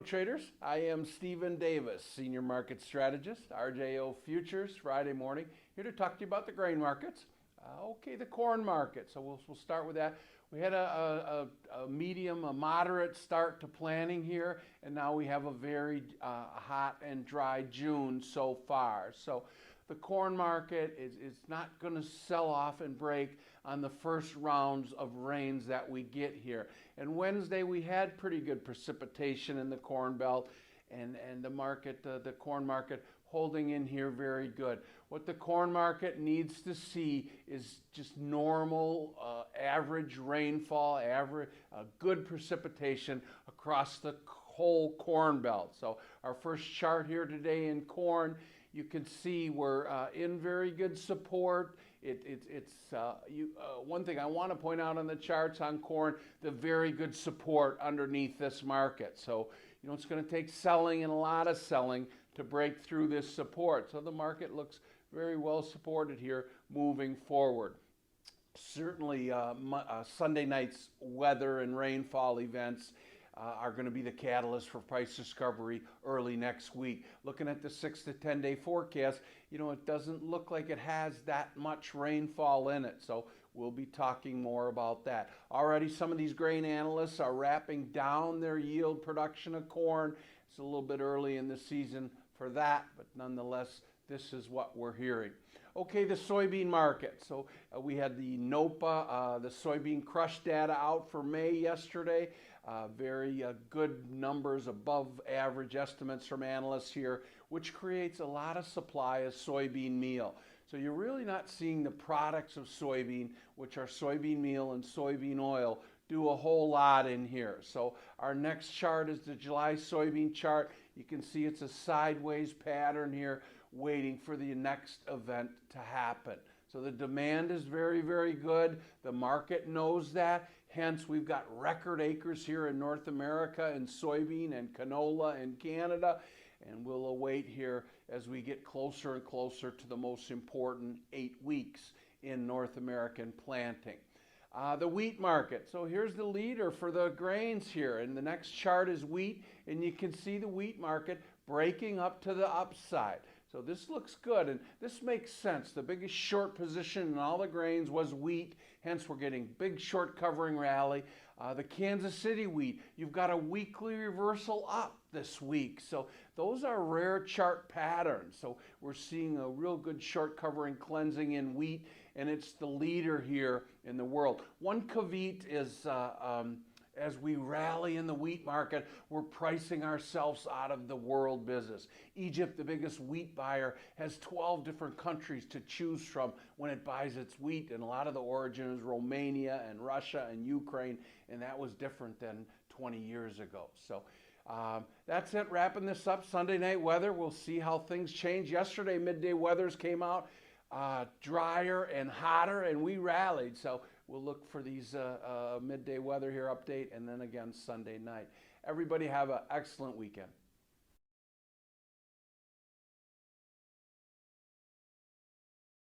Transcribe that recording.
Traders, I am Stephen Davis, Senior Market Strategist, RJO Futures, Friday morning, here to talk to you about the grain markets. Okay, the corn market. So we'll start with that. We had a medium, a moderate start to planting here, and now we have a very hot and dry June so far. So the corn market is not going to sell off and break on the first rounds of rains that we get here. And Wednesday we had pretty good precipitation in the Corn Belt, and the market, the corn market holding in here very good. What the corn market needs to see is just normal average rainfall, good precipitation across the whole Corn Belt. So our first chart here today in corn, you can see we're in very good support. One thing I want to point out on the charts on corn, the very good support underneath this market. So, it's going to take selling and a lot of selling to break through this support. So the market looks very well supported here moving forward. Certainly Sunday night's weather and rainfall events are going to be the catalyst for price discovery early next week. Looking at the 6 to 10 day forecast, it doesn't look like it has that much rainfall in it. So we'll be talking more about that. Already some of these grain analysts are wrapping down their yield production of corn. It's a little bit early in the season for that, but nonetheless, this is what we're hearing. Okay, the soybean market. So we had the NOPA, the soybean crush data out for May yesterday. Very good numbers, above average estimates from analysts here, which creates a lot of supply of soybean meal. So you're really not seeing the products of soybean, which are soybean meal and soybean oil, do a whole lot in here. So our next chart is the July soybean chart. You can see it's a sideways pattern here, waiting for the next event to happen. So the demand is very, very good. The market knows that. Hence, we've got record acres here in North America in soybean and canola in Canada. And we'll await here as we get closer and closer to the most important 8 weeks in North American planting. The wheat market. So here's the leader for the grains here. And the next chart is wheat. And you can see the wheat market breaking up to the upside. So this looks good, and this makes sense. The biggest short position in all the grains was wheat, hence we're getting big short covering rally. The Kansas City wheat, you've got a weekly reversal up this week. So those are rare chart patterns. So we're seeing a real good short covering cleansing in wheat, and it's the leader here in the world. One caveat is as we rally in the wheat market, we're pricing ourselves out of the world business. Egypt, the biggest wheat buyer, has 12 different countries to choose from when it buys its wheat, and a lot of the origin is Romania and Russia and Ukraine, and that was different than 20 years ago. So that's it, wrapping this up. Sunday night weather, we'll see how things change. Yesterday, midday weathers came out drier and hotter, and we rallied. So we'll look for these midday weather here update, and then again Sunday night. Everybody have an excellent weekend.